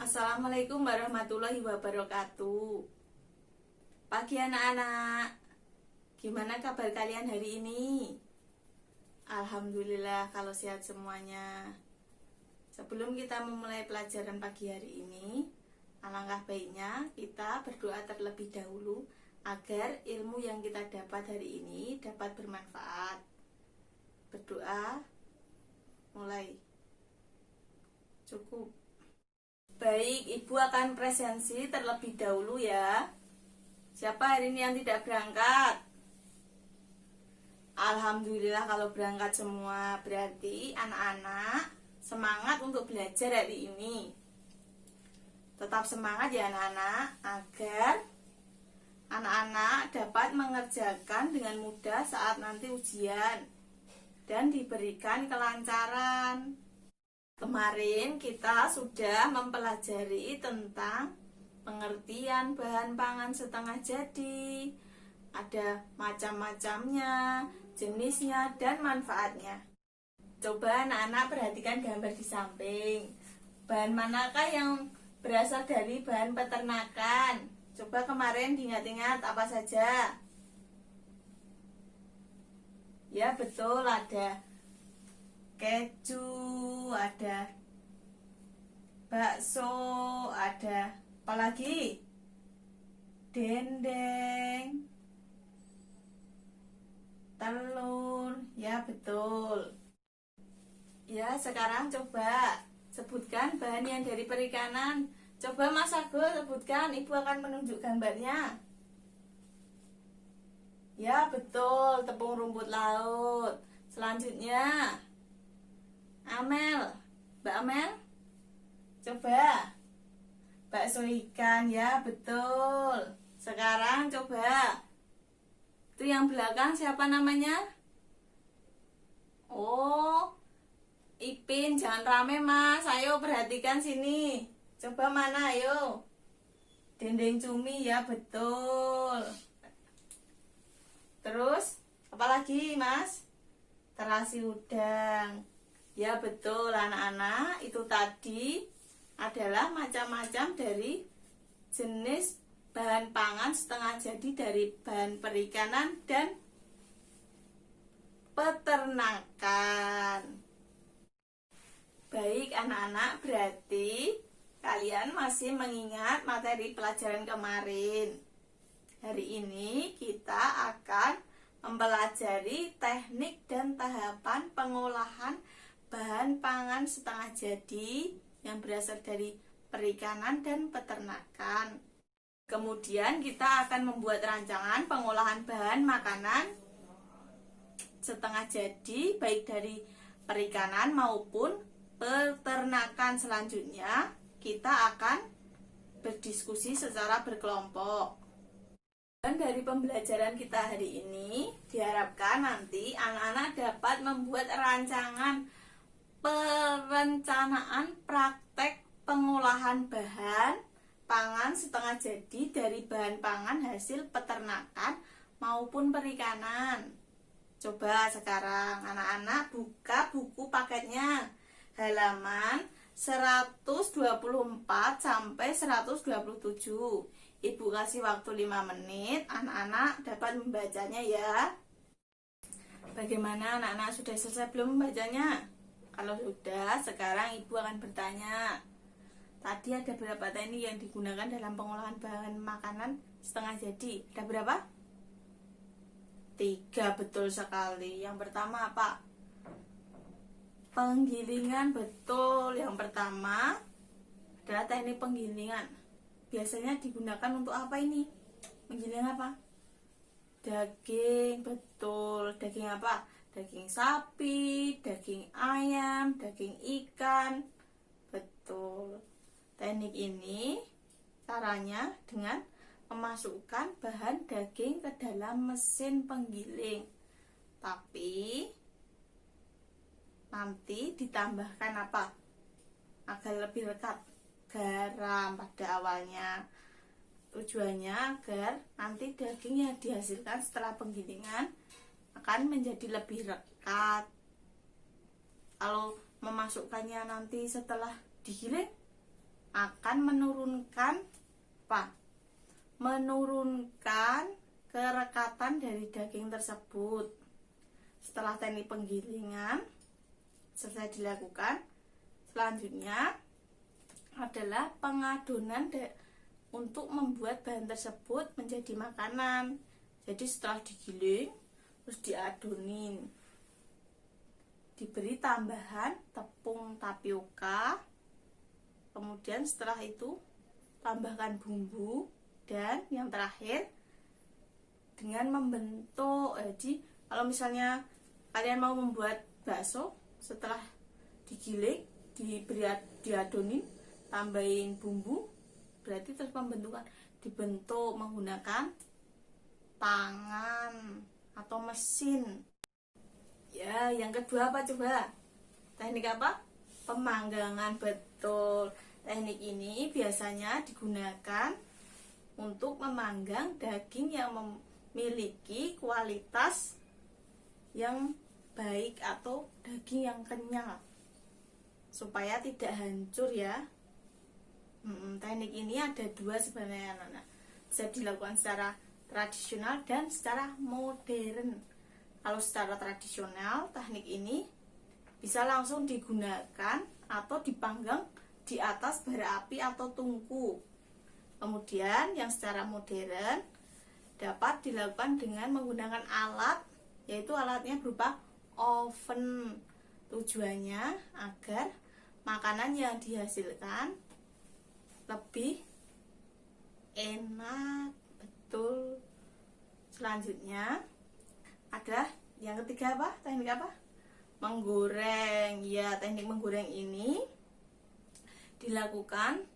Assalamualaikum warahmatullahi wabarakatuh. Pagi anak-anak, gimana kabar kalian hari ini? Alhamdulillah kalau sehat semuanya. Sebelum kita memulai pelajaran pagi hari ini, alangkah baiknya kita berdoa terlebih dahulu agar ilmu yang kita dapat hari ini dapat bermanfaat. Berdoa, mulai. Cukup. Baik, Ibu akan presensi terlebih dahulu ya. Siapa hari ini yang tidak berangkat? Alhamdulillah kalau berangkat semua. Berarti anak-anak semangat untuk belajar hari ini. Tetap semangat ya anak-anak, agar anak-anak dapat mengerjakan dengan mudah saat nanti ujian dan diberikan kelancaran. Kemarin kita sudah mempelajari tentang pengertian bahan pangan setengah jadi. Ada macam-macamnya, jenisnya, dan manfaatnya. Coba anak-anak perhatikan gambar di samping. Bahan manakah yang berasal dari bahan peternakan? Coba kemarin diingat-ingat apa saja? Ya betul, ada keju, ada bakso, ada apa lagi? Dendeng, telur, ya betul. Ya sekarang coba sebutkan bahan yang dari perikanan. Coba Mas Agus sebutkan, Ibu akan menunjuk gambarnya. Ya betul, tepung rumput laut. Selanjutnya Amel, Mbak Amel, coba bakso ikan, ya betul. Sekarang coba, itu yang belakang siapa namanya? Oh, Ipin, jangan rame mas, ayo perhatikan sini. Coba mana, ayo. Dendeng cumi, ya betul. Terus, apa lagi mas? Terasi udang. Ya betul anak-anak, itu tadi adalah macam-macam dari jenis bahan pangan setengah jadi dari bahan perikanan dan peternakan. Baik anak-anak, berarti kalian masih mengingat materi pelajaran kemarin. Hari ini kita akan mempelajari teknik dan tahapan pengolahan bahan pangan setengah jadi yang berasal dari perikanan dan peternakan. Kemudian kita akan membuat rancangan pengolahan bahan makanan setengah jadi baik dari perikanan maupun peternakan. Selanjutnya kita akan berdiskusi secara berkelompok. Dan dari pembelajaran kita hari ini diharapkan nanti anak-anak dapat membuat rancangan perencanaan praktek pengolahan bahan pangan setengah jadi dari bahan pangan hasil peternakan maupun perikanan. Coba sekarang anak-anak buka buku paketnya halaman 124 sampai 127. Ibu kasih waktu 5 menit, anak-anak dapat membacanya ya. Bagaimana anak-anak, sudah selesai belum membacanya? Kalau sudah, sekarang Ibu akan bertanya. Tadi ada berapa teknik yang digunakan dalam pengolahan bahan makanan setengah jadi? Ada berapa? 3, betul sekali. Yang pertama apa? Penggilingan, betul. Yang pertama adalah teknik penggilingan. Biasanya digunakan untuk apa ini? Penggilingan apa? Daging, betul. Daging apa? Daging sapi, daging ayam, daging ikan. Betul. Teknik ini caranya dengan memasukkan bahan daging ke dalam mesin penggiling. Tapi nanti ditambahkan apa? Agar lebih lekat, garam pada awalnya. Tujuannya agar nanti daging yang dihasilkan setelah penggilingan akan menjadi lebih rekat. Kalau memasukkannya nanti setelah digiling, akan menurunkan apa? Menurunkan kerekatan dari daging tersebut. Setelah teknik penggilingan selesai dilakukan, selanjutnya adalah pengadonan untuk membuat bahan tersebut menjadi makanan. Jadi setelah digiling terus diadonin, diberi tambahan tepung tapioka, kemudian setelah itu tambahkan bumbu, dan yang terakhir dengan membentuk. Jadi kalau misalnya kalian mau membuat bakso, setelah digiling diadonin, tambahin bumbu, berarti terus pembentukan dibentuk menggunakan tangan atau mesin. Ya, yang kedua apa coba? Teknik apa? Pemanggangan. Betul. Teknik ini biasanya digunakan untuk memanggang daging yang memiliki kualitas yang baik atau daging yang kenyal supaya tidak hancur ya. Teknik ini ada dua sebenarnya, anak-anak. Bisa dilakukan secara tradisional dan secara modern. Kalau secara tradisional, teknik ini bisa langsung digunakan atau dipanggang di atas bara api atau tungku. Kemudian yang secara modern dapat dilakukan dengan menggunakan alat, yaitu alatnya berupa oven. Tujuannya agar makanan yang dihasilkan lebih enak. Betul. Selanjutnya adalah yang ketiga apa? Teknik apa? Menggoreng. Ya, teknik menggoreng ini dilakukan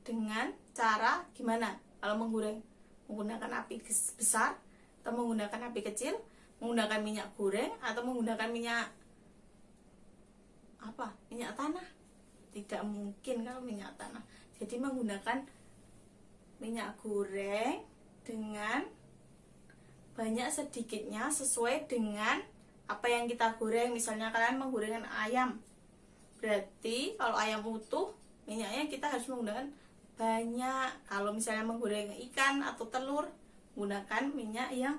dengan cara gimana? Kalau menggoreng menggunakan api besar atau menggunakan api kecil, menggunakan minyak goreng atau menggunakan minyak apa? Minyak tanah. Tidak mungkin kalau minyak tanah. Jadi menggunakan minyak goreng dengan banyak sedikitnya sesuai dengan apa yang kita goreng. Misalnya kalian menggoreng ayam, berarti kalau ayam utuh minyaknya kita harus menggunakan banyak. Kalau misalnya menggoreng ikan atau telur, menggunakan minyak yang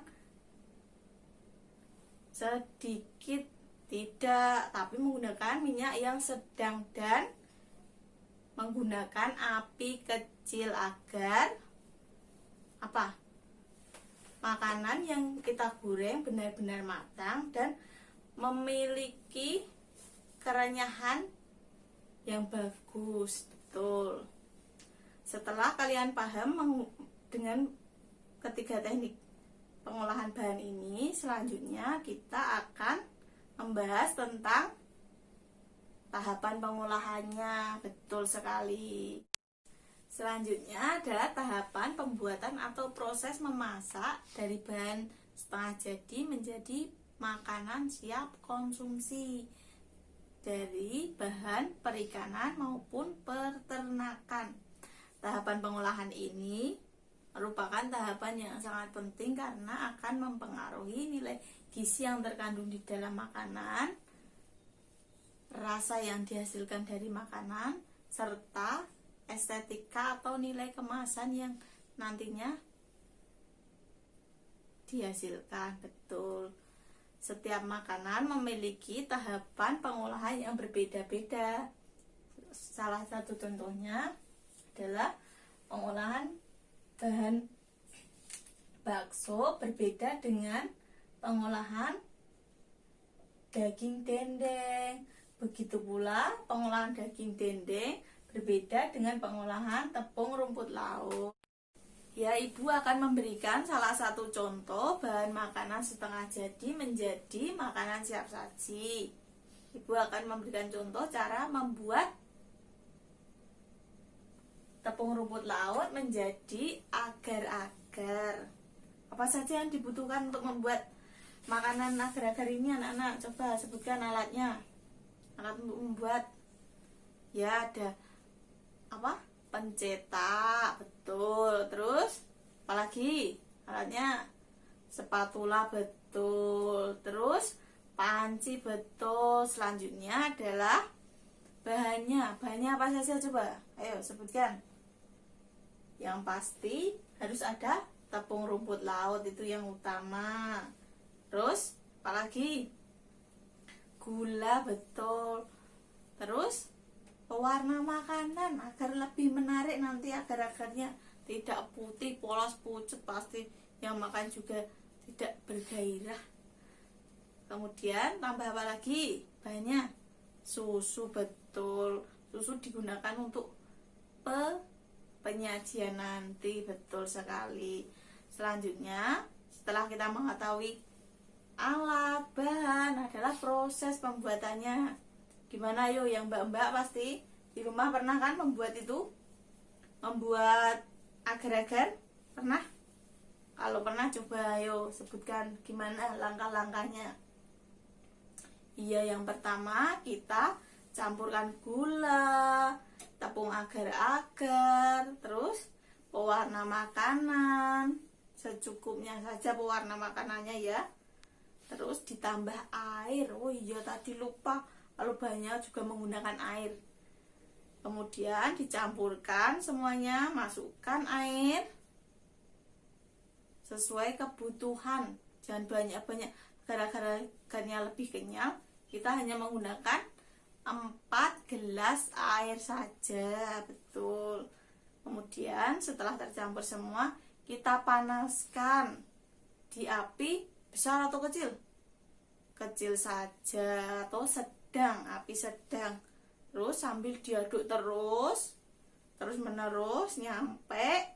sedikit. Tidak, tapi menggunakan minyak yang sedang dan menggunakan api kecil agar apa? Makanan yang kita goreng benar-benar matang dan memiliki kerenyahan yang bagus. Betul. Setelah kalian paham dengan ketiga teknik pengolahan bahan ini, selanjutnya kita akan membahas tentang tahapan pengolahannya. Betul sekali. Selanjutnya adalah tahapan pembuatan atau proses memasak dari bahan setengah jadi menjadi makanan siap konsumsi dari bahan perikanan maupun peternakan. Tahapan pengolahan ini merupakan tahapan yang sangat penting karena akan mempengaruhi nilai gizi yang terkandung di dalam makanan, rasa yang dihasilkan dari makanan, serta estetika atau nilai kemasan yang nantinya dihasilkan. Betul. Setiap makanan memiliki tahapan pengolahan yang berbeda-beda. Salah satu contohnya adalah pengolahan bahan bakso berbeda dengan pengolahan daging dendeng. Begitu pula pengolahan daging dendeng berbeda dengan pengolahan tepung rumput laut. Ya, Ibu akan memberikan salah satu contoh bahan makanan setengah jadi menjadi makanan siap saji. Ibu akan memberikan contoh cara membuat tepung rumput laut menjadi agar-agar. Apa saja yang dibutuhkan untuk membuat makanan agar-agar ini, anak-anak? Coba sebutkan alatnya. Alat untuk membuat. Ya, ada apa? Pencetak. Betul. Terus apalagi alatnya? Spatula. Betul. Terus panci. Betul. Selanjutnya adalah Bahannya apa saja coba? Ayo sebutkan. Yang pasti harus ada tepung rumput laut, itu yang utama. Terus apalagi? Gula, betul. Terus pewarna makanan agar lebih menarik nanti, agar-agarnya tidak putih polos pucet, pasti yang makan juga tidak bergairah. Kemudian tambah apa lagi? Banyak susu, betul. Susu digunakan untuk penyajian nanti, betul sekali. Selanjutnya, setelah kita mengetahui alat, bahan, adalah proses pembuatannya. Gimana yuk, yang mbak-mbak pasti di rumah pernah kan membuat itu? Membuat agar-agar? Pernah? Kalau pernah coba ayo sebutkan gimana langkah-langkahnya. Iya, yang pertama kita campurkan gula, tepung agar-agar, terus pewarna makanan, secukupnya saja pewarna makanannya ya. Terus ditambah air. Oh iya, tadi lupa, kalau banyak juga menggunakan air. Kemudian dicampurkan semuanya, masukkan air sesuai kebutuhan, jangan banyak-banyak. Gara-gara agarnya lebih kenyal, kita hanya menggunakan 4 gelas air saja, betul. Kemudian setelah tercampur semua, kita panaskan di api besar atau kecil? Kecil saja atau sedang, api sedang. Terus sambil diaduk terus menerus nyampe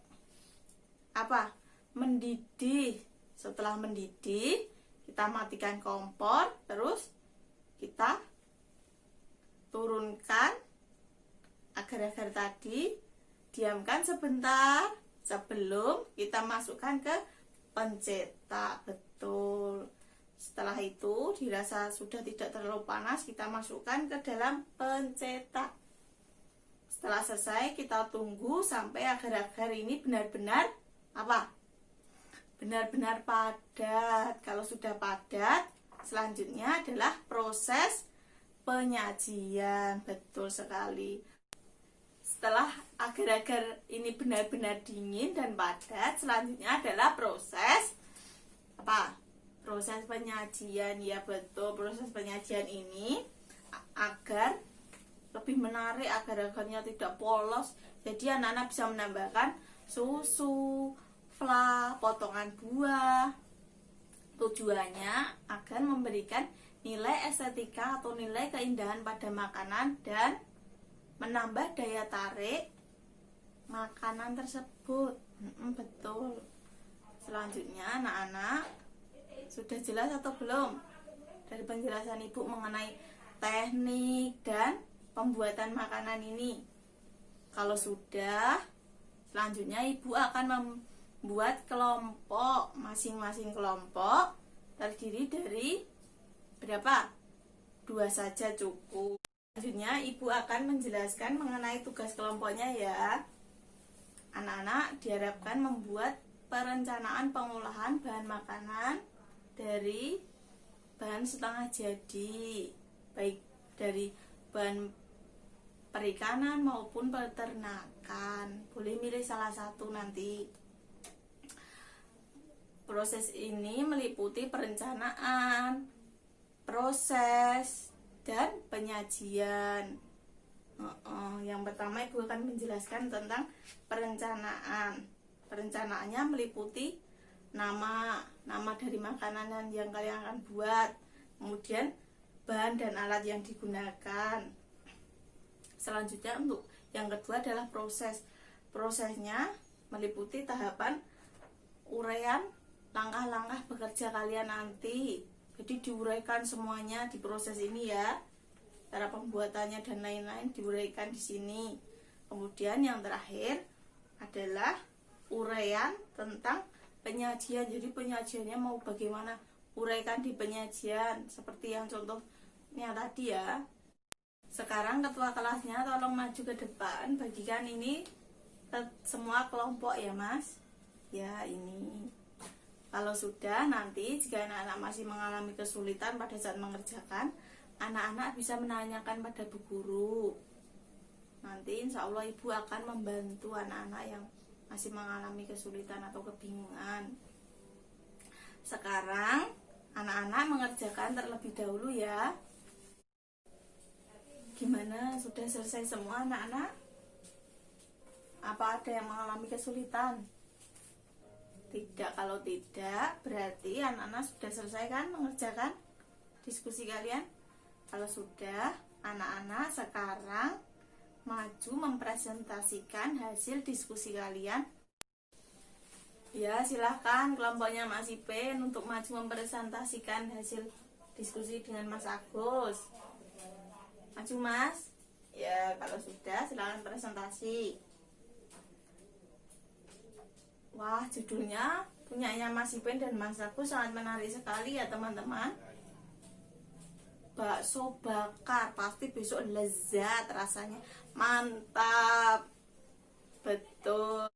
apa? Mendidih. Setelah mendidih, kita matikan kompor, terus kita turunkan agar-agar tadi, diamkan sebentar sebelum kita masukkan ke pencetak, betul. Setelah itu dirasa sudah tidak terlalu panas, kita masukkan ke dalam pencetak. Setelah selesai, kita tunggu sampai agar-agar ini benar-benar apa? Benar-benar padat. Kalau sudah padat, selanjutnya adalah proses penyajian, betul sekali. Setelah agar-agar ini benar-benar dingin dan padat, selanjutnya adalah proses apa? Proses penyajian, ya betul. Proses penyajian ini agar lebih menarik, agar-agarnya tidak polos. Jadi anak-anak bisa menambahkan susu, fla, potongan buah. Tujuannya agar memberikan nilai estetika atau nilai keindahan pada makanan dan menambah daya tarik makanan tersebut. Betul. Selanjutnya anak-anak, sudah jelas atau belum dari penjelasan ibu mengenai teknik dan pembuatan makanan ini? Kalau sudah, selanjutnya ibu akan membuat kelompok. Masing-masing kelompok terdiri dari berapa? 2 saja cukup. Selanjutnya ibu akan menjelaskan mengenai tugas kelompoknya ya. Anak-anak diharapkan membuat perencanaan pengolahan bahan makanan dari bahan setengah jadi, baik dari bahan perikanan maupun peternakan. Boleh milih salah satu nanti. Proses ini meliputi perencanaan, proses, dan penyajian. Yang pertama ibu akan menjelaskan tentang perencanaan. Perencanaannya meliputi nama dari makanan yang kalian akan buat, kemudian bahan dan alat yang digunakan. Selanjutnya untuk yang kedua adalah proses. Prosesnya meliputi tahapan uraian langkah-langkah bekerja kalian nanti. Jadi diuraikan semuanya di proses ini ya. Cara pembuatannya dan lain-lain diuraikan di sini. Kemudian yang terakhir adalah uraian tentang penyajian. Jadi penyajiannya mau bagaimana, uraikan di penyajian seperti yang contohnya tadi ya. Sekarang ketua kelasnya tolong maju ke depan, bagikan ini ke semua kelompok ya mas. Ya ini. Kalau sudah, nanti jika anak-anak masih mengalami kesulitan pada saat mengerjakan, anak-anak bisa menanyakan pada bu guru. Nanti insya Allah ibu akan membantu anak-anak yang masih mengalami kesulitan atau kebingungan. Sekarang anak-anak mengerjakan terlebih dahulu ya. Gimana, sudah selesai semua anak-anak? Apa ada yang mengalami kesulitan? Tidak, kalau tidak berarti anak-anak sudah selesai kan mengerjakan diskusi kalian? Kalau sudah, anak-anak sekarang maju mempresentasikan hasil diskusi kalian. Ya, silahkan kelompoknya Mas Ipen untuk maju mempresentasikan hasil diskusi dengan Mas Agus. Maju Mas. Ya, kalau sudah silahkan presentasi. Wah, judulnya punyanya Mas Ipen dan Mas Agus sangat menarik sekali ya teman-teman. Bakso bakar, pasti besok lezat rasanya, mantap, betul.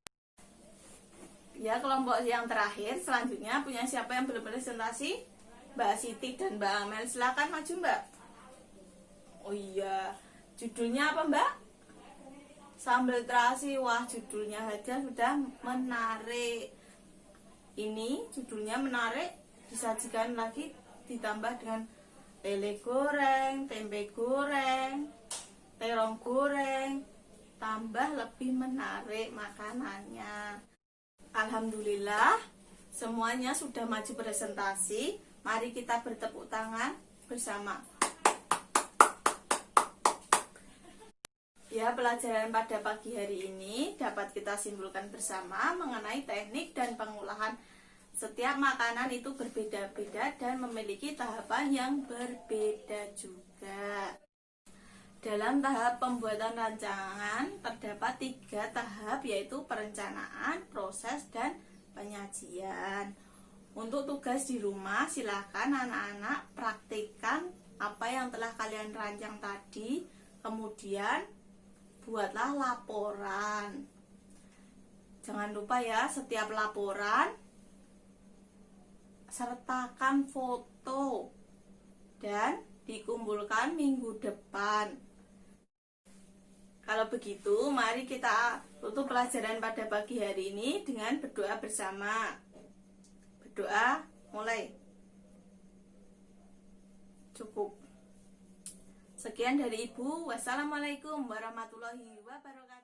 Ya, kelompok yang terakhir selanjutnya punya siapa yang belum presentasi? Mbak Siti dan Mbak Amel, silakan maju Mbak. Oh iya, judulnya apa Mbak? Sambal terasi. Wah, judulnya aja sudah menarik. Ini judulnya menarik, disajikan lagi ditambah dengan lele goreng, tempe goreng, terong goreng, tambah lebih menarik makanannya. Alhamdulillah, semuanya sudah maju presentasi. Mari kita bertepuk tangan bersama. Ya, pelajaran pada pagi hari ini dapat kita simpulkan bersama mengenai teknik dan pengolahan. Setiap makanan itu berbeda-beda dan memiliki tahapan yang berbeda juga. Dalam tahap pembuatan rancangan terdapat 3 tahap, yaitu perencanaan, proses, dan penyajian. Untuk tugas di rumah, silakan anak-anak praktikkan apa yang telah kalian rancang tadi. Kemudian buatlah laporan. Jangan lupa ya, setiap laporan sertakan foto dan dikumpulkan minggu depan. Kalau begitu, mari kita tutup pelajaran pada pagi hari ini dengan berdoa bersama. Berdoa, mulai. Cukup. Sekian dari Ibu. Wassalamualaikum warahmatullahi wabarakatuh.